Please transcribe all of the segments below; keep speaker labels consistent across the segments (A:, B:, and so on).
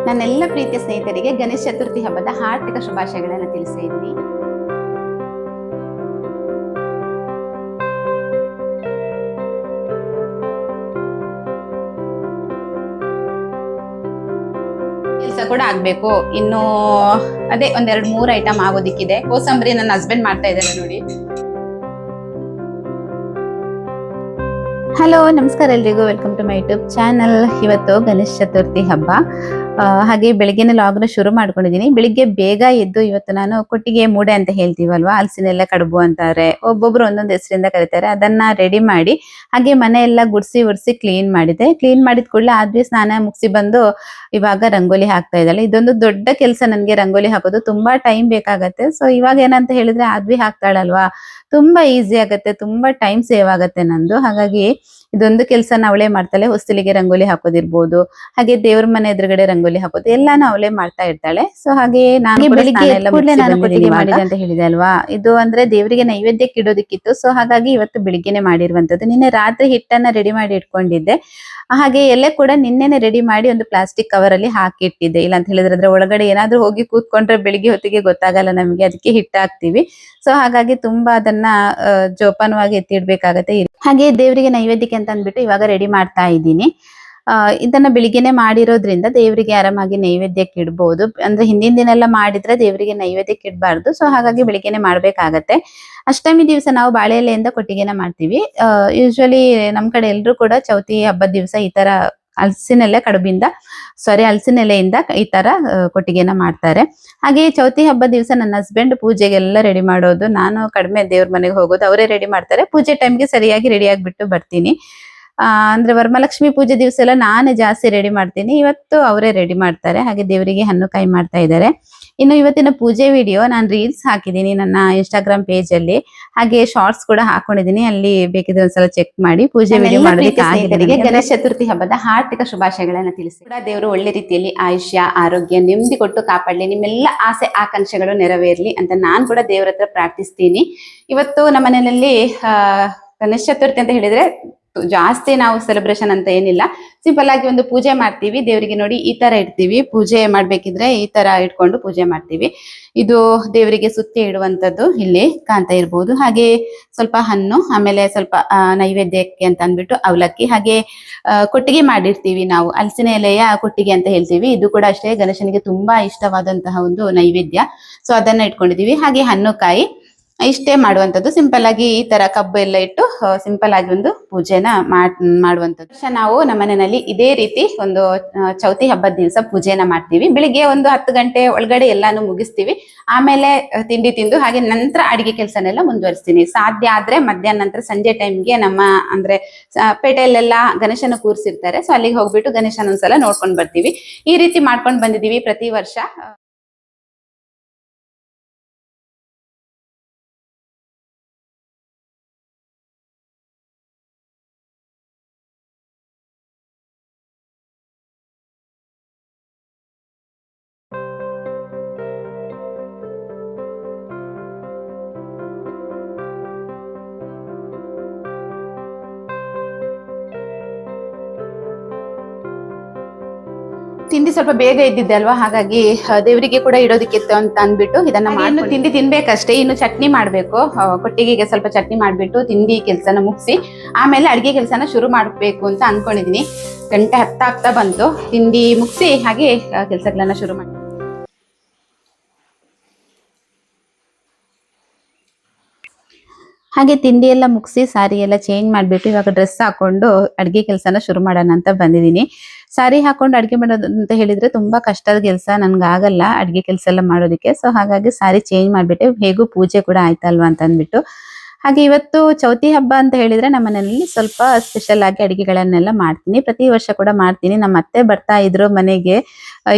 A: ನನ್ನೆಲ್ಲ ಪ್ರೀತಿಯ ಸ್ನೇಹಿತರಿಗೆ ಗಣೇಶ ಚತುರ್ಥಿ ಹಬ್ಬದ ಹಾರ್ದಿಕ ಶುಭಾಶಯಗಳನ್ನು ತಿಳಿಸ್ತಾ ಇದ್ದೀನಿ. ಕೆಲಸ ಕೂಡ ಆಗ್ಬೇಕು. ಇನ್ನು ಅದೇ ಒಂದೆರಡು ಮೂರು ಐಟಮ್ ಆಗೋದಿಕ್ಕಿದೆ. ಕೋಸಂಬರಿ ನನ್ನ ಹಸ್ಬೆಂಡ್ ಮಾಡ್ತಾ ಇದ್ದಾರೆ ನೋಡಿ. ಹಲೋ, ನಮಸ್ಕಾರ ಎಲ್ರಿಗೂ. Welcome to my YouTube channel. ಇವತ್ತು ಗಣೇಶ ಚತುರ್ಥಿ ಹಬ್ಬ. ಹಾಗೆ ಬೆಳಗ್ಗೆನೆ ಲಾಗ್ನ ಶುರು ಮಾಡ್ಕೊಂಡಿದ್ದೀನಿ. ಬೆಳಿಗ್ಗೆ ಬೇಗ ಎದ್ದು ಇವತ್ತು ನಾನು ಕೊಟ್ಟಿಗೆ ಮೂಡೆ ಅಂತ ಹೇಳ್ತೀವಲ್ವಾ, ಹಲಸಿನೆಲ್ಲ ಕಡುಬು ಅಂತಾರೆ, ಒಬ್ಬೊಬ್ರು ಒಂದೊಂದು ಹೆಸರಿಂದ ಕರೀತಾರೆ. ಅದನ್ನ ರೆಡಿ ಮಾಡಿ ಹಾಗೆ ಮನೆ ಎಲ್ಲ ಗುಡಿಸಿ ಒರೆಸಿ ಕ್ಲೀನ್ ಮಾಡಿದೆ. ಕ್ಲೀನ್ ಮಾಡಿದ ಕೂಡಲೇ ಆದ್ವಿ ಸ್ನಾನ ಮುಗಿಸಿ ಬಂದು ಇವಾಗ ರಂಗೋಲಿ ಹಾಕ್ತಾ ಇದ್ದಾಳೆ. ಇದೊಂದು ದೊಡ್ಡ ಕೆಲಸ ನನಗೆ, ರಂಗೋಲಿ ಹಾಕೋದು ತುಂಬಾ ಟೈಮ್ ಬೇಕಾಗತ್ತೆ. ಸೊ ಇವಾಗ ಏನಂತ ಹೇಳಿದ್ರೆ ಆದ್ವಿ ಹಾಕ್ತಾಳಲ್ವಾ, ತುಂಬಾ ಈಸಿ ಆಗತ್ತೆ, ತುಂಬಾ ಟೈಮ್ ಸೇವ್ ಆಗತ್ತೆ ನಂದು. ಹಾಗಾಗಿ ಇದೊಂದು ಕೆಲಸನ ಅವಳೇ ಮಾಡ್ತಾಳೆ. ಹೊಸ್ತಿಲಿಗೆ ರಂಗೋಲಿ ಹಾಕೋದಿರ್ಬೋದು, ಹಾಗೆ ದೇವ್ರ ಮನೆ ಎದುರುಗಡೆ ರಂಗೋಲಿ ಹಾಕೋದು ಎಲ್ಲಾನು ಅವಳೇ ಮಾಡ್ತಾ ಇರ್ತಾಳೆ. ಸೊ ಹಾಗೆ ನಾನು ಬೆಳಿಗ್ಗೆ ನಾನು ಕೊಟ್ಟಿಗೆ ಮಾಡಿದೆ ಅಂತ ಹೇಳಿದೆ ಅಲ್ವಾ, ಇದು ಅಂದ್ರೆ ದೇವರಿಗೆ ನೈವೇದ್ಯಕ್ಕೆ ಇಡೋದಕ್ಕಿತ್ತು. ಸೊ ಹಾಗಾಗಿ ಇವತ್ತು ಬೆಳಿಗ್ಗೆನೆ ಮಾಡಿರುವಂತದ್ದು. ನಿನ್ನೆ ರಾತ್ರಿ ಹಿಟ್ಟನ್ನ ರೆಡಿ ಮಾಡಿ ಇಟ್ಕೊಂಡಿದ್ದೆ. ಹಾಗೆ ಎಲೆ ಕೂಡ ನಿನ್ನೆನೆ ರೆಡಿ ಮಾಡಿ ಒಂದು ಪ್ಲಾಸ್ಟಿಕ್ ಕವರ್ ಅಲ್ಲಿ ಹಾಕಿ ಇಟ್ಟಿದ್ದೆ. ಇಲ್ಲ ಅಂತ ಹೇಳಿದ್ರೆ ಅದ್ರ ಒಳಗಡೆ ಏನಾದ್ರೂ ಹೋಗಿ ಕೂತ್ಕೊಂಡ್ರೆ ಬೆಳಿಗ್ಗೆ ಹೊತ್ತಿಗೆ ಗೊತ್ತಾಗಲ್ಲ ನಮಗೆ, ಅದಕ್ಕೆ ಹಿಟ್ಟು ಹಾಕ್ತಿವಿ. ಸೊ ಹಾಗಾಗಿ ತುಂಬಾ ಅದನ್ನ ಜೋಪಾನವಾಗಿ ಎತ್ತಿಡ್ಬೇಕಾಗತ್ತೆ. ಹಾಗೆ ದೇವರಿಗೆ ನೈವೇದ್ಯಕ್ಕೆ ಅಂತ ಅಂದ್ಬಿಟ್ಟು ಇವಾಗ ರೆಡಿ ಮಾಡ್ತಾ ಇದ್ದೀನಿ. ಇದನ್ನ ಬೆಳಿಗ್ಗೆನೆ ಮಾಡಿರೋದ್ರಿಂದ ದೇವರಿಗೆ ಆರಾಮಾಗಿ ನೈವೇದ್ಯಕ್ಕೆ ಇಡ್ಬೋದು. ಅಂದ್ರೆ ಹಿಂದಿನ ದಿನ ಎಲ್ಲ ಮಾಡಿದ್ರೆ ದೇವರಿಗೆ ನೈವೇದ್ಯಕ್ಕೆ ಇಡಬಾರ್ದು. ಸೊ ಹಾಗಾಗಿ ಬೆಳಿಗ್ಗೆನೆ ಮಾಡ್ಬೇಕಾಗತ್ತೆ. ಅಷ್ಟಮಿ ದಿವಸ ನಾವು ಬಾಳೆ ಎಲೆಯಿಂದ ಕೊಟ್ಟಿಗೆನ ಮಾಡ್ತೀವಿ. ಯೂಶುವಲಿ ನಮ್ ಕಡೆ ಎಲ್ರು ಕೂಡ ಚೌತಿ ಹಬ್ಬದ ದಿವಸ ಈ ತರ ಹಲಸಿನೆಲೆಯಿಂದ ಈ ತರ ಕೊಟ್ಟಿಗೆನ ಮಾಡ್ತಾರೆ. ಹಾಗೆ ಚೌತಿ ಹಬ್ಬ ದಿವಸ ನನ್ನ ಹಸ್ಬೆಂಡ್ ಪೂಜೆಗೆಲ್ಲ ರೆಡಿ ಮಾಡೋದು. ನಾನು ಕಡಿಮೆ ದೇವ್ರ ಮನೆಗೆ ಹೋಗೋದು, ಅವರೇ ರೆಡಿ ಮಾಡ್ತಾರೆ. ಪೂಜೆ ಟೈಮ್ಗೆ ಸರಿಯಾಗಿ ರೆಡಿ ಆಗಿಬಿಟ್ಟು ಬರ್ತೀನಿ. ಅಂದ್ರೆ ವರಮಹಾಲಕ್ಷ್ಮಿ ಪೂಜೆ ದಿವಸ ಎಲ್ಲ ನಾನೇ ಜಾಸ್ತಿ ರೆಡಿ ಮಾಡ್ತೀನಿ. ಇವತ್ತು ಅವರೇ ರೆಡಿ ಮಾಡ್ತಾರೆ. ಹಾಗೆ ದೇವರಿಗೆ ಹಣ್ಣು ಕಾಯಿ ಮಾಡ್ತಾ ಇದ್ದಾರೆ. ಇನ್ನು ಇವತ್ತಿನ ಪೂಜೆ ವಿಡಿಯೋ ನಾನು ರೀಲ್ಸ್ ಹಾಕಿದ್ದೀನಿ ನನ್ನ ಇನ್ಸ್ಟಾಗ್ರಾಮ್ ಪೇಜ್ ಅಲ್ಲಿ, ಹಾಗೆ ಶಾರ್ಟ್ಸ್ ಕೂಡ ಹಾಕೊಂಡಿದ್ದೀನಿ. ಅಲ್ಲಿ ಬೇಕಿದ್ರೆ ಒಂದ್ಸಲ ಚೆಕ್ ಮಾಡಿ. ಪೂಜೆ ವಿಡಿಯೋ ಮಾಡೋದಕ್ಕೆ ಗಣೇಶ ಚತುರ್ಥಿ ಹಬ್ಬದ ಹಾರ್ದಿಕ ಶುಭಾಶಯಗಳನ್ನ ತಿಳಿಸಿ. ಕೂಡ ದೇವರು ಒಳ್ಳೆ ರೀತಿಯಲ್ಲಿ ಆಯುಷ್ಯ, ಆರೋಗ್ಯ, ನೆಮ್ಮದಿ ಕೊಟ್ಟು ಕಾಪಾಡಲಿ, ನಿಮ್ಮೆಲ್ಲ ಆಸೆ ಆಕಾಂಕ್ಷೆಗಳು ನೆರವೇರ್ಲಿ ಅಂತ ನಾನು ಕೂಡ ದೇವರ ಹತ್ರ ಪ್ರಾರ್ಥಿಸ್ತೀನಿ. ಇವತ್ತು ನಮ್ಮ ಮನೆಯಲ್ಲಿ ಗಣೇಶ ಚತುರ್ಥಿ ಅಂತ ಹೇಳಿದ್ರೆ ಜಾಸ್ತಿ ನಾವು ಸೆಲೆಬ್ರೇಷನ್ ಅಂತ ಏನಿಲ್ಲ. ಸಿಂಪಲ್ ಆಗಿ ಒಂದು ಪೂಜೆ ಮಾಡ್ತೀವಿ. ದೇವರಿಗೆ ನೋಡಿ ಈ ತರ ಇಡ್ತೀವಿ. ಪೂಜೆ ಮಾಡ್ಬೇಕಿದ್ರೆ ಈ ತರ ಇಟ್ಕೊಂಡು ಪೂಜೆ ಮಾಡ್ತೀವಿ. ಇದು ದೇವರಿಗೆ ಸುತ್ತಿ ಇಡುವಂತದ್ದು ಇಲ್ಲಿ ಕಾಣ್ತಾ ಇರ್ಬೋದು. ಹಾಗೆ ಸ್ವಲ್ಪ ಹಣ್ಣು, ಆಮೇಲೆ ಸ್ವಲ್ಪ ನೈವೇದ್ಯಕ್ಕೆ ಅಂತ ಅಂದ್ಬಿಟ್ಟು ಅವಲಕ್ಕಿ, ಹಾಗೆ ಕೊಟ್ಟಿಗೆ ಮಾಡಿರ್ತೀವಿ ನಾವು, ಹಲಸಿನ ಎಲೆಯ ಕೊಟ್ಟಿಗೆ ಅಂತ ಹೇಳ್ತೀವಿ. ಇದು ಕೂಡ ಅಷ್ಟೇ ಗಣೇಶನಿಗೆ ತುಂಬಾ ಇಷ್ಟವಾದಂತಹ ಒಂದು ನೈವೇದ್ಯ. ಸೊ ಅದನ್ನ ಇಟ್ಕೊಂಡಿದೀವಿ. ಹಾಗೆ ಹಣ್ಣು ಕಾಯಿ ಇಷ್ಟೇ ಮಾಡುವಂತದ್ದು. ಸಿಂಪಲ್ ಆಗಿ ಈ ತರ ಕಬ್ಬು ಎಲ್ಲ ಇಟ್ಟು ಸಿಂಪಲ್ ಆಗಿ ಒಂದು ಪೂಜೆನ ಮಾಡುವಂತದ್ದು. ನಾವು ನಮ್ಮ ಮನೆಯಲ್ಲಿ ಇದೇ ರೀತಿ ಒಂದು ಚೌತಿ ಹಬ್ಬದ ದಿವಸ ಪೂಜೆನ ಮಾಡ್ತೀವಿ. ಬೆಳಿಗ್ಗೆ ಒಂದು 10 ಗಂಟೆ ಒಳಗಡೆ ಎಲ್ಲಾನು ಮುಗಿಸ್ತೀವಿ. ಆಮೇಲೆ ತಿಂಡಿ ತಿಂದು ಹಾಗೆ ನಂತರ ಅಡಿಗೆ ಕೆಲಸನೆಲ್ಲ ಮುಂದುವರಿಸ್ತೀನಿ. ಸಾಧ್ಯ ಆದ್ರೆ ಮಧ್ಯಾಹ್ನ ನಂತರ ಸಂಜೆ ಟೈಮ್ಗೆ ನಮ್ಮ ಅಂದ್ರೆ ಪೇಟೆಯಲ್ಲೆಲ್ಲ ಗಣೇಶನ ಕೂರಿಸಿರ್ತಾರೆ. ಸೊ ಅಲ್ಲಿಗೆ ಹೋಗ್ಬಿಟ್ಟು ಗಣೇಶನ ಒಂದ್ಸಲ ನೋಡ್ಕೊಂಡ್ ಬರ್ತೀವಿ. ಈ ರೀತಿ ಮಾಡ್ಕೊಂಡ್ ಬಂದಿದೀವಿ ಪ್ರತಿ ವರ್ಷ. ತಿಂಡಿ ಸ್ವಲ್ಪ ಬೇಗ ಇದ್ದಿದ್ದೆ ಅಲ್ವಾ, ಹಾಗಾಗಿ ದೇವರಿಗೆ ಕೂಡ ಇಡೋದಕ್ಕಿತ್ತು ಅಂತ ಅಂದ್ಬಿಟ್ಟು ಇದನ್ನ ತಿಂಡಿ ತಿನ್ಬೇಕಷ್ಟೇ. ಇನ್ನು ಚಟ್ನಿ ಮಾಡ್ಬೇಕು. ಕೊಟ್ಟಿಗೆಗೆ ಸ್ವಲ್ಪ ಚಟ್ನಿ ಮಾಡ್ಬಿಟ್ಟು ತಿಂಡಿ ಕೆಲಸನ ಮುಗಿಸಿ ಆಮೇಲೆ ಅಡಿಗೆ ಕೆಲಸನ ಶುರು ಮಾಡ್ಬೇಕು ಅಂತ ಅನ್ಕೊಂಡಿದೀನಿ. ಗಂಟೆ 10 ಆಗ್ತಾ ಬಂತು. ತಿಂಡಿ ಮುಗಿಸಿ ಹಾಗೆ ಕೆಲಸಗಳನ್ನ ಶುರು ಮಾಡಿ. ಹಾಗೆ ತಿಂಡಿ ಎಲ್ಲ ಮುಗಿಸಿ ಸಾರಿ ಎಲ್ಲ ಚೇಂಜ್ ಮಾಡ್ಬಿಟ್ಟು ಇವಾಗ ಡ್ರೆಸ್ ಹಾಕೊಂಡು ಅಡ್ಗೆ ಕೆಲಸನ ಶುರು ಮಾಡೋಣ ಅಂತ ಬಂದಿದ್ದೀನಿ. ಸಾರಿ ಹಾಕೊಂಡು ಅಡ್ಗೆ ಮಾಡೋದು ಅಂತ ಹೇಳಿದ್ರೆ ತುಂಬಾ ಕಷ್ಟದ ಕೆಲಸ, ನನ್ಗೆ ಆಗಲ್ಲ ಅಡ್ಗೆ ಕೆಲಸ ಎಲ್ಲ ಮಾಡೋದಕ್ಕೆ. ಸೊ ಹಾಗಾಗಿ ಸಾರಿ ಚೇಂಜ್ ಮಾಡ್ಬಿಟ್ಟೆ. ಹೇಗೂ ಪೂಜೆ ಕೂಡ ಆಯ್ತಲ್ವಾ ಅಂತ ಅಂದ್ಬಿಟ್ಟು. ಹಾಗೆ ಇವತ್ತು ಚೌತಿ ಹಬ್ಬ ಅಂತ ಹೇಳಿದ್ರೆ ನಮ್ಮ ಮನೆಯಲ್ಲಿ ಸ್ವಲ್ಪ ಸ್ಪೆಷಲ್ ಆಗಿ ಅಡಿಗೆಗಳನ್ನೆಲ್ಲ ಮಾಡ್ತೀನಿ. ಪ್ರತಿ ವರ್ಷ ಕೂಡ ಮಾಡ್ತೀನಿ. ನಮ್ಮ ಅತ್ತೆ ಬರ್ತಾ ಇದ್ರು ಮನೆಗೆ.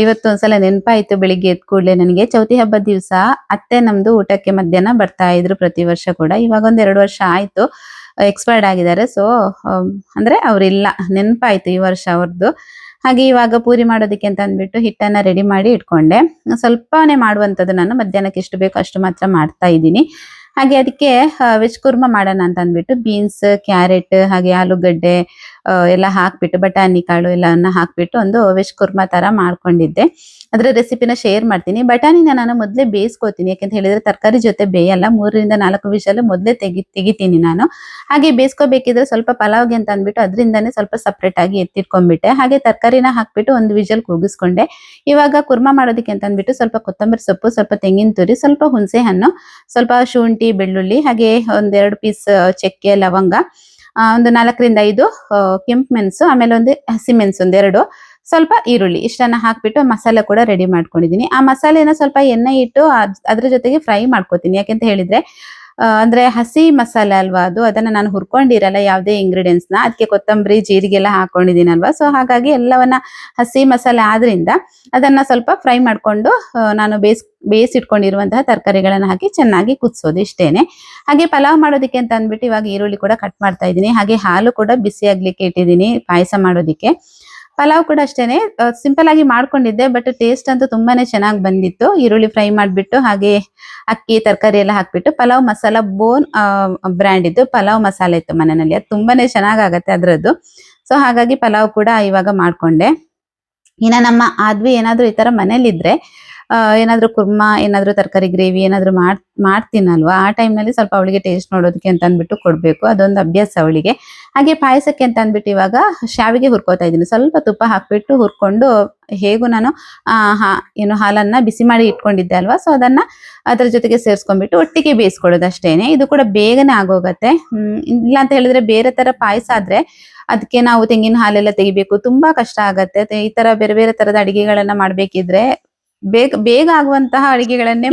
A: ಇವತ್ತು ಒಂದ್ಸಲ ನೆನಪಾಯ್ತು ಬೆಳಿಗ್ಗೆ ಎದ್ದ ಕೂಡಲೇ ನನಗೆ. ಚೌತಿ ಹಬ್ಬದ ದಿವಸ ಅತ್ತೆ ನಮ್ದು ಊಟಕ್ಕೆ ಮಧ್ಯಾಹ್ನ ಬರ್ತಾ ಇದ್ರು ಪ್ರತಿ ವರ್ಷ ಕೂಡ. ಇವಾಗ ಒಂದ್ 2 ವರ್ಷ ಆಯ್ತು, ಎಕ್ಸ್ಪೈರ್ಡ್ ಆಗಿದ್ದಾರೆ. ಸೊ ಅಂದ್ರೆ ಅವ್ರಿಲ್ಲ, ನೆನಪಾಯ್ತು ಈ ವರ್ಷ ಅವ್ರದ್ದು. ಹಾಗೆ ಇವಾಗ ಪೂರಿ ಮಾಡೋದಕ್ಕೆ ಅಂತ ಅಂದ್ಬಿಟ್ಟು ಹಿಟ್ಟನ್ನ ರೆಡಿ ಮಾಡಿ ಇಟ್ಕೊಂಡೆ. ಸ್ವಲ್ಪನೇ ಮಾಡುವಂಥದ್ದು, ನಾನು ಮಧ್ಯಾಹ್ನಕ್ಕೆ ಎಷ್ಟು ಬೇಕೋ ಅಷ್ಟು ಮಾತ್ರ ಮಾಡ್ತಾ ಇದ್ದೀನಿ. ಹಾಗೆ ಅದಕ್ಕೆ ವೆಜ್ ಕುರ್ಮಾ ಮಾಡೋಣ ಅಂತ ಅಂದ್ಬಿಟ್ಟು ಬೀನ್ಸ್, ಕ್ಯಾರೆಟ್, ಹಾಗೆ ಆಲೂಗಡ್ಡೆ, ಎಲ್ಲ ಹಾಕ್ಬಿಟ್ಟು ಬಟಾಣಿ ಕಾಳು ಎಲ್ಲವನ್ನ ಹಾಕ್ಬಿಟ್ಟು ಒಂದು ವೆಜ್ ಕುರ್ಮಾ ತರ ಮಾಡ್ಕೊಂಡಿದ್ದೆ. ಅದರ ರೆಸಿಪಿನ ಶೇರ್ ಮಾಡ್ತೀನಿ. ಬಟಾಣಿನ ನಾನು ಮೊದಲೇ ಬೇಯಿಸ್ಕೋತೀನಿ, ಯಾಕಂತ ಹೇಳಿದ್ರೆ ತರಕಾರಿ ಜೊತೆ ಬೇಯಲ್ಲ. 3ರಿಂದ 4 ವಿಷಲ್ ಮೊದಲೇ ತೆಗಿತೀನಿ ನಾನು. ಹಾಗೆ ಬೇಯಿಸ್ಕೋಬೇಕಿದ್ರೆ ಸ್ವಲ್ಪ ಪಲಾವ್ಗೆ ಅಂತ ಅಂದ್ಬಿಟ್ಟು ಅದರಿಂದಾನೇ ಸ್ವಲ್ಪ ಸಪ್ರೇಟ್ ಆಗಿ ಎತ್ತಿಟ್ಕೊಂಡ್ಬಿಟ್ಟೆ. ಹಾಗೆ ತರಕಾರಿನ ಹಾಕ್ಬಿಟ್ಟು ಒಂದು ವಿಷಲ್ ಕೂಗಿಸ್ಕೊಂಡೆ. ಇವಾಗ ಕುರ್ಮಾ ಮಾಡೋದಕ್ಕೆ ಅಂತ ಅಂದ್ಬಿಟ್ಟು ಸ್ವಲ್ಪ ಕೊತ್ತಂಬರಿ ಸೊಪ್ಪು, ಸ್ವಲ್ಪ ತೆಂಗಿನ ತುರಿ, ಸ್ವಲ್ಪ ಹುಣಸೆ ಹಣ್ಣು, ಸ್ವಲ್ಪ ಶುಂಠಿ, ಬೆಳ್ಳುಳ್ಳಿ, ಹಾಗೆ ಒಂದೆರಡು ಪೀಸ್ ಚಕ್ಕೆ, ಲವಂಗ, ಒಂದು 4ರಿಂದ 5 ಕೆಂಪು ಮೆಣಸು, ಆಮೇಲೆ ಒಂದು ಹಸಿಮೆಣಸು ಒಂದೆರಡು, ಸ್ವಲ್ಪ ಈರುಳ್ಳಿ, ಇಷ್ಟನ್ನ ಹಾಕ್ಬಿಟ್ಟು ಮಸಾಲೆ ಕೂಡ ರೆಡಿ ಮಾಡ್ಕೊಂಡಿದೀನಿ. ಆ ಮಸಾಲೆನ ಸ್ವಲ್ಪ ಎಣ್ಣೆ ಇಟ್ಟು ಅದ್ರ ಜೊತೆಗೆ ಫ್ರೈ ಮಾಡ್ಕೋತೀನಿ. ಯಾಕೆಂತ ಹೇಳಿದ್ರೆ ಅಂದ್ರೆ ಹಸಿ ಮಸಾಲೆ ಅಲ್ವಾ ಅದು, ಅದನ್ನ ನಾನು ಹುರ್ಕೊಂಡಿರಲ್ಲ ಯಾವುದೇ ಇಂಗ್ರೀಡಿಯೆಂಟ್ಸ್ ನ. ಅದಕ್ಕೆ ಕೊತ್ತಂಬರಿ, ಜೀರಿಗೆ ಎಲ್ಲ ಹಾಕೊಂಡಿದ್ದೀನಲ್ವಾ, ಸೊ ಹಾಗಾಗಿ ಎಲ್ಲವನ್ನ ಹಸಿ ಮಸಾಲೆ ಆದ್ರಿಂದ ಅದನ್ನ ಸ್ವಲ್ಪ ಫ್ರೈ ಮಾಡ್ಕೊಂಡು ನಾನು ಬೇಯಿಸಿಟ್ಕೊಂಡಿರುವಂತಹ ತರಕಾರಿಗಳನ್ನ ಹಾಕಿ ಚೆನ್ನಾಗಿ ಕುದಿಸೋದು, ಇಷ್ಟೇನೆ. ಹಾಗೆ ಪಲಾವ್ ಮಾಡೋದಕ್ಕೆ ಅಂತ ಅಂದ್ಬಿಟ್ಟು ಇವಾಗ ಈರುಳ್ಳಿ ಕೂಡ ಕಟ್ ಮಾಡ್ತಾ ಇದ್ದೀನಿ. ಹಾಗೆ ಹಾಲು ಕೂಡ ಬಿಸಿ ಆಗ್ಲಿಕ್ಕೆ ಇಟ್ಟಿದ್ದೀನಿ ಪಾಯಸ ಮಾಡೋದಿಕ್ಕೆ. ಪಲಾವ್ ಕೂಡ ಅಷ್ಟೇನೆ ಸಿಂಪಲ್ ಆಗಿ ಮಾಡ್ಕೊಂಡಿದ್ದೆ, ಬಟ್ ಟೇಸ್ಟ್ ಅಂತೂ ತುಂಬಾನೇ ಚೆನ್ನಾಗಿ ಬಂದಿತ್ತು. ಈರುಳ್ಳಿ ಫ್ರೈ ಮಾಡ್ಬಿಟ್ಟು ಹಾಗೆ ಅಕ್ಕಿ, ತರಕಾರಿ ಎಲ್ಲ ಹಾಕ್ಬಿಟ್ಟು ಪಲಾವ್ ಮಸಾಲ ಬೋನ್ ಬ್ರ್ಯಾಂಡ್ ಇದ್ದು ಪಲಾವ್ ಮಸಾಲೆ ಇತ್ತು ಮನೆಯಲ್ಲಿ, ಅದು ತುಂಬಾನೇ ಚೆನ್ನಾಗಾಗತ್ತೆ ಅದ್ರದ್ದು. ಸೊ ಹಾಗಾಗಿ ಪಲಾವ್ ಕೂಡ ಇವಾಗ ಮಾಡ್ಕೊಂಡೆ. ಇನ್ನ ನಮ್ಮ ಆದ್ವಿ ಏನಾದ್ರು ಈ ತರ ಮನೇಲಿದ್ರೆ ಏನಾದ್ರು ಕುರ್ಮಾ, ಏನಾದ್ರು ತರಕಾರಿ ಗ್ರೇವಿ ಏನಾದ್ರು ಮಾಡ್ತೀನಲ್ವಾ, ಆ ಟೈಮ್ ನಲ್ಲಿ ಸ್ವಲ್ಪ ಅವಳಿಗೆ ಟೇಸ್ಟ್ ನೋಡೋದಕ್ಕೆ ಅಂತ ಅಂದ್ಬಿಟ್ಟು ಕೊಡ್ಬೇಕು, ಅದೊಂದು ಅಭ್ಯಾಸ ಅವಳಿಗೆ. ಹಾಗೆ ಪಾಯಸಕ್ಕೆ ಅಂತ ಅಂದ್ಬಿಟ್ಟು ಇವಾಗ ಶಾವಿಗೆ ಹುರ್ಕೋತಾ ಇದ್ದೀನಿ. ಸ್ವಲ್ಪ ತುಪ್ಪ ಹಾಕ್ಬಿಟ್ಟು ಹುರ್ಕೊಂಡು, ಹೇಗೂ ನಾನು ಏನು ಹಾಲನ್ನ ಬಿಸಿ ಮಾಡಿ ಇಟ್ಕೊಂಡಿದ್ದೆ ಅಲ್ವಾ, ಸೊ ಅದನ್ನ ಅದ್ರ ಜೊತೆಗೆ ಸೇರಿಸ್ಕೊಂಡ್ಬಿಟ್ಟು ಒಟ್ಟಿಗೆ ಬೇಯಿಸ್ಕೊಳ್ಳೋದು ಅಷ್ಟೇನೆ. ಇದು ಕೂಡ ಬೇಗನೆ ಆಗೋಗತ್ತೆ. ಇಲ್ಲ ಅಂತ ಹೇಳಿದ್ರೆ ಬೇರೆ ತರ ಪಾಯಸ ಆದ್ರೆ ಅದಕ್ಕೆ ನಾವು ತೆಂಗಿನ ಹಾಲೆಲ್ಲ ತೆಗಿಬೇಕು, ತುಂಬಾ ಕಷ್ಟ ಆಗತ್ತೆ. ಈ ತರ ಬೇರೆ ಬೇರೆ ತರದ ಅಡಿಗೆಗಳನ್ನ ಮಾಡ್ಬೇಕಿದ್ರೆ ಬೇಗ ಆಗುವಂತಹ ಅಡಿಗೆಗಳನ್ನೇ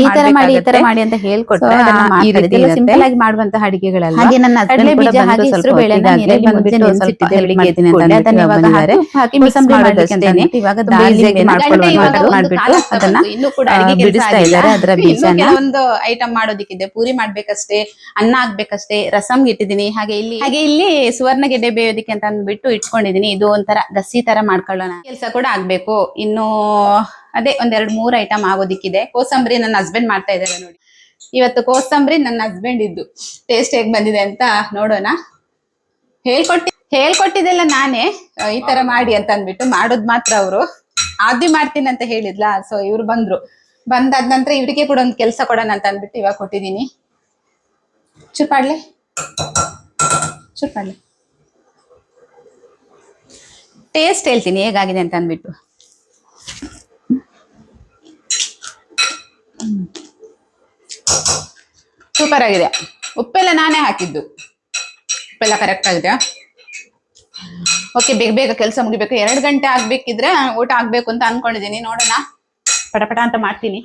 A: ಮಾಡಿ ಅಂತ ಹೇಳ್ಕೊಟ್ರೆ ಸಿಂಪಲ್ ಆಗಿ ಮಾಡುವಂತಹ ಅಡಿಗೆಗಳಲ್ಲ. ಹಾಗೆ ನನ್ನ ಹಸ್ಬೆಂಡ್ ಬೀಜ ಹಾಕಿ ಹೆಸರು ಬೇಳೆನ ನೀರಲ್ಲಿ ಮುದ್ದೆ ನೆನೆಸಿಟ್ಟಿದ್ದೆ ಬೆಳಿಗ್ಗೆ ಎದ್ದ ಕೂಡಲೇ ಅದನ್ನ ಇವಾಗ ಹಾಕಿ ಮಿಕ್ಸ್ ಮಾಡೋದಷ್ಟೇನೆ. ಇವಾಗ ಮಾಡ್ಬಿಟ್ಟು ಅದನ್ನ ಬಿಡಿಸ್ತಾ ಇದ್ದಾರೆ ಅದರ ಬೀಜನ. ಒಂದು ಐಟಮ್ ಮಾಡೋದಿಕ್ಕಿದೆ, ಪೂರಿ ಮಾಡ್ಬೇಕಷ್ಟೇ, ಅನ್ನ ಆಗ್ಬೇಕಷ್ಟೇ, ರಸಂ ಇಟ್ಟಿದ್ದೀನಿ. ಹಾಗೆ ಇಲ್ಲಿ ಸುವರ್ಣಗೆಡ್ಡೆ ಬೇಯೋದಿಕ್ಕೆ ಅಂತ ಅಂದ್ಬಿಟ್ಟು ಇಟ್ಕೊಂಡಿದೀನಿ. ಇದು ಒಂಥರ ದಸಿ ತರ ಮಾಡ್ಕೊಳ್ಳೋಣ, ಕೆಲಸ ಕೂಡ ಆಗ್ಬೇಕು. ಇನ್ನು ಅದೇ ಒಂದೆರಡು 3 ಐಟಮ್ ಆಗೋದಿಕ್ಕಿದೆ. ಕೋಸಂಬರಿ ನನ್ನ ಹಸ್ಬೆಂಡ್ ಮಾಡ್ತಾ ಇದ್ದಾರೆ ನೋಡಿ. ಇವತ್ತು ಕೋಸಂಬರಿ ನನ್ನ ಹಸ್ಬೆಂಡ್ ಇದ್ದು ಟೇಸ್ಟ್ ಹೇಗ್ ಬಂದಿದೆ ಅಂತ ನೋಡೋಣ. ಹೇಳ್ಕೊಟ್ಟಿದ್ದೆಲ್ಲ ನಾನೇ, ಈ ತರ ಮಾಡಿ ಅಂತ ಅಂದ್ಬಿಟ್ಟು ಮಾಡೋದ್ ಮಾತ್ರ ಅವರು. ಆದ್ವಿ ಮಾಡ್ತೀನಿ ಅಂತ ಹೇಳಿದ್ಲ, ಸೊ ಇವ್ರು ಬಂದಾದ ನಂತರ ಇವ್ರಿಗೆ ಕೂಡ ಒಂದು ಕೆಲಸ ಕೊಡೋಣ ಅಂತ ಅಂದ್ಬಿಟ್ಟು ಇವಾಗ ಕೊಟ್ಟಿದ್ದೀನಿ. ಚೂಪಾಡ್ಲೆ ಟೇಸ್ಟ್ ಹೇಳ್ತೀನಿ ಹೇಗಾಗಿದೆ ಅಂತ ಅಂದ್ಬಿಟ್ಟು. ಸೂಪರ್ ಆಗಿದೆ. ಉಪ್ಪೆಲ್ಲ ನಾನೇ ಹಾಕಿದ್ದು, ಉಪ್ಪೆಲ್ಲ ಕರೆಕ್ಟ್ ಆಗಿದೆ. ಓಕೆ, ಬೇಗ ಕೆಲಸ ಮುಗಿಬೇಕು. 2 ಗಂಟೆ ಆಗ್ಬೇಕಿದ್ರೆ ಊಟ ಆಗ್ಬೇಕು ಅಂತ ಅನ್ಕೊಂಡಿದೀನಿ. ನೋಡೋಣ, ಪಟಪಟ ಅಂತ ಮಾಡ್ತೀನಿ.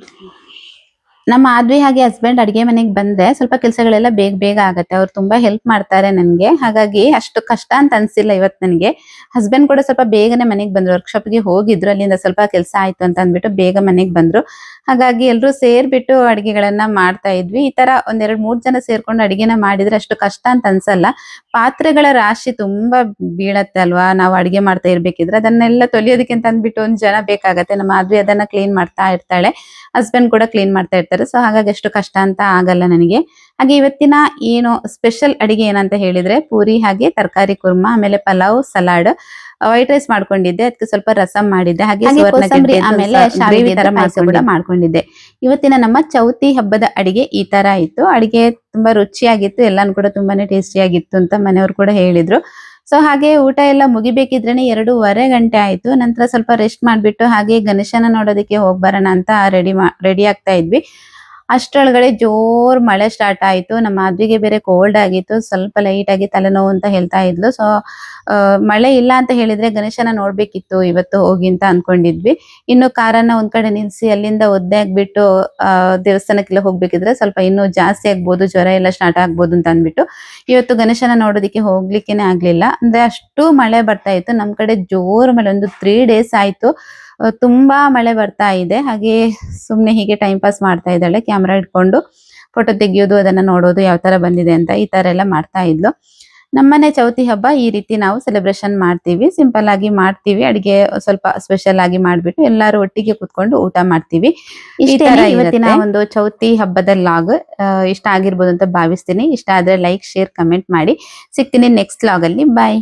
A: ನಮ್ಮ ಆದ್ವಿ ಹಾಗೆ ಹಸ್ಬೆಂಡ್ ಅಡಿಗೆ ಮನೆಗೆ ಬಂದ್ರೆ ಸ್ವಲ್ಪ ಕೆಲಸಗಳೆಲ್ಲ ಬೇಗ ಆಗತ್ತೆ. ಅವ್ರು ತುಂಬಾ ಹೆಲ್ಪ್ ಮಾಡ್ತಾರೆ ನನ್ಗೆ, ಹಾಗಾಗಿ ಅಷ್ಟು ಕಷ್ಟ ಅಂತ ಅನ್ಸಿಲ್ಲ ಇವತ್ತು ನನಗೆ. ಹಸ್ಬೆಂಡ್ ಕೂಡ ಸ್ವಲ್ಪ ಬೇಗನೆ ಮನೆಗೆ ಬಂದ್ರು, ವರ್ಕ್ಶಾಪ್ಗೆ ಹೋಗಿದ್ರು, ಅಲ್ಲಿಂದ ಸ್ವಲ್ಪ ಕೆಲಸ ಆಯ್ತು ಅಂತ ಅಂದ್ಬಿಟ್ಟು ಬೇಗ ಮನೆಗೆ ಬಂದ್ರು. ಹಾಗಾಗಿ ಎಲ್ರು ಸೇರ್ಬಿಟ್ಟು ಅಡಿಗೆಗಳನ್ನ ಮಾಡ್ತಾ ಇದ್ವಿ. ಈ ತರ 1-2-3 ಜನ ಸೇರ್ಕೊಂಡು ಅಡಿಗೆನ ಮಾಡಿದ್ರೆ ಅಷ್ಟು ಕಷ್ಟ ಅಂತ ಅನ್ಸಲ್ಲ. ಪಾತ್ರೆಗಳ ರಾಶಿ ತುಂಬಾ ಬೀಳತ್ತೆ ಅಲ್ವಾ, ನಾವು ಅಡಿಗೆ ಮಾಡ್ತಾ ಇರ್ಬೇಕಿದ್ರೆ ಅದನ್ನೆಲ್ಲ ತೊಳಿಯೋದಕ್ಕೆ ಅಂತ ಅಂದ್ಬಿಟ್ಟು 1 ಜನ ಬೇಕಾಗತ್ತೆ. ನಮ್ಮ ಆದ್ವಿ ಅದನ್ನ ಕ್ಲೀನ್ ಮಾಡ್ತಾ ಇರ್ತಾಳೆ, ಹಸ್ಬೆಂಡ್ ಕೂಡ ಕ್ಲೀನ್ ಮಾಡ್ತಾ ಇರ್ತಾರೆ. ಸೊ ಹಾಗಾಗಿ ಅಷ್ಟು ಕಷ್ಟ ಅಂತ ಆಗಲ್ಲ ನನಗೆ. ಹಾಗೆ ಇವತ್ತಿನ ಏನು ಸ್ಪೆಷಲ್ ಅಡಿಗೆ ಏನಂತ ಹೇಳಿದ್ರೆ ಪೂರಿ, ಹಾಗೆ ತರಕಾರಿ ಕುರ್ಮಾ, ಆಮೇಲೆ ಪಲಾವ್, ಸಲಾಡ್, ವೈಟ್ ರೈಸ್ ಮಾಡ್ಕೊಂಡಿದ್ದೆ, ಅದಕ್ಕೆ ಸ್ವಲ್ಪ ರಸಂ ಮಾಡಿದ್ದೆ, ಹಾಗೆ ಆಮೇಲೆ ಶಾವಿಗೆ ತರ ಕೂಡ ಮಾಡ್ಕೊಂಡಿದ್ದೆ. ಇವತ್ತಿನ ನಮ್ಮ ಚೌತಿ ಹಬ್ಬದ ಅಡಿಗೆ ಈ ತರ ಇತ್ತು. ಅಡಿಗೆ ತುಂಬಾ ರುಚಿಯಾಗಿತ್ತು, ಎಲ್ಲಾನು ಕೂಡ ತುಂಬಾನೇ ಟೇಸ್ಟಿಯಾಗಿತ್ತು ಅಂತ ಮನೆಯವರು ಕೂಡ ಹೇಳಿದ್ರು. ಸೊ ಹಾಗೆ ಊಟ ಎಲ್ಲ ಮುಗಿಬೇಕಿದ್ರೇನೆ 2:15 ಗಂಟೆ ಆಯ್ತು. ನಂತರ ಸ್ವಲ್ಪ ರೆಸ್ಟ್ ಮಾಡ್ಬಿಟ್ಟು ಹಾಗೆ ಗಣೇಶನ ನೋಡೋದಕ್ಕೆ ಹೋಗ್ಬರೋಣ ಅಂತ ರೆಡಿ ಆಗ್ತಾ ಇದ್ವಿ. ಅಷ್ಟರೊಳಗಡೆ ಜೋರ್ ಮಳೆ ಸ್ಟಾರ್ಟ್ ಆಯ್ತು. ನಮ್ಮ ಆದ್ವಿಗೆ ಬೇರೆ ಕೋಲ್ಡ್ ಆಗಿತ್ತು, ಸ್ವಲ್ಪ ಲೈಟ್ ಆಗಿ ತಲೆನೋವು ಅಂತ ಹೇಳ್ತಾ ಇದ್ಲು. ಸೊ ಮಳೆ ಇಲ್ಲ ಅಂತ ಹೇಳಿದ್ರೆ ಗಣೇಶನ ನೋಡ್ಬೇಕಿತ್ತು ಇವತ್ತು ಹೋಗಿ ಅಂತ ಅನ್ಕೊಂಡಿದ್ವಿ. ಇನ್ನು ಕಾರನ್ನ ಒಂದ್ ಕಡೆ ನಿಲ್ಸಿ ಅಲ್ಲಿಂದ ಒದ್ದೆ ಆಗ್ಬಿಟ್ಟು ದೇವಸ್ಥಾನಕ್ಕೆಲ್ಲ ಹೋಗ್ಬೇಕಿದ್ರೆ ಸ್ವಲ್ಪ ಇನ್ನೂ ಜಾಸ್ತಿ ಆಗ್ಬೋದು, ಜ್ವರ ಎಲ್ಲ ಸ್ಟಾರ್ಟ್ ಆಗ್ಬೋದು ಅಂತ ಅಂದ್ಬಿಟ್ಟು ಇವತ್ತು ಗಣೇಶನ ನೋಡೋದಿಕ್ಕೆ ಹೋಗ್ಲಿಕ್ಕೇನೆ ಆಗ್ಲಿಲ್ಲ. ಅಂದ್ರೆ ಅಷ್ಟು ಮಳೆ ಬರ್ತಾ ಇತ್ತು ನಮ್ ಕಡೆ, ಜೋರ್ ಮಳೆ. ಒಂದು 3 ಡೇಸ್ ಆಯ್ತು, ತುಂಬಾ ಮಳೆ ಬರ್ತಾ ಇದೆ. ಹಾಗೆ ಸುಮ್ನೆ ಹೀಗೆ ಟೈಮ್ ಪಾಸ್ ಮಾಡ್ತಾ ಇದ್ದಾಳೆ, ಕ್ಯಾಮ್ರಾ ಇಟ್ಕೊಂಡು ಫೋಟೋ ತೆಗಿಯೋದು, ಅದನ್ನ ನೋಡೋದು ಯಾವ ತರ ಬಂದಿದೆ ಅಂತ, ಈ ತರ ಎಲ್ಲ ಮಾಡ್ತಾ ಇದ್ಲು. ನಮ್ಮನೆ ಚೌತಿ ಹಬ್ಬ ಈ ರೀತಿ ನಾವು ಸೆಲೆಬ್ರೇಷನ್ ಮಾಡ್ತೀವಿ, ಸಿಂಪಲ್ ಆಗಿ ಮಾಡ್ತೀವಿ. ಅಡಿಗೆ ಸ್ವಲ್ಪ ಸ್ಪೆಷಲ್ ಆಗಿ ಮಾಡ್ಬಿಟ್ಟು ಎಲ್ಲಾರು ಒಟ್ಟಿಗೆ ಕುತ್ಕೊಂಡು ಊಟ ಮಾಡ್ತೀವಿ. ಇವತ್ತಿನ ಒಂದು ಚೌತಿ ಹಬ್ಬದ ಲಾಗ್ ಇಷ್ಟ ಆಗಿರ್ಬೋದು ಅಂತ ಭಾವಿಸ್ತೀನಿ. ಇಷ್ಟ ಆದ್ರೆ ಲೈಕ್, ಶೇರ್, ಕಮೆಂಟ್ ಮಾಡಿ. ಸಿಗ್ತೀನಿ ನೆಕ್ಸ್ಟ್ ಲಾಗ್ ಅಲ್ಲಿ. ಬಾಯ್.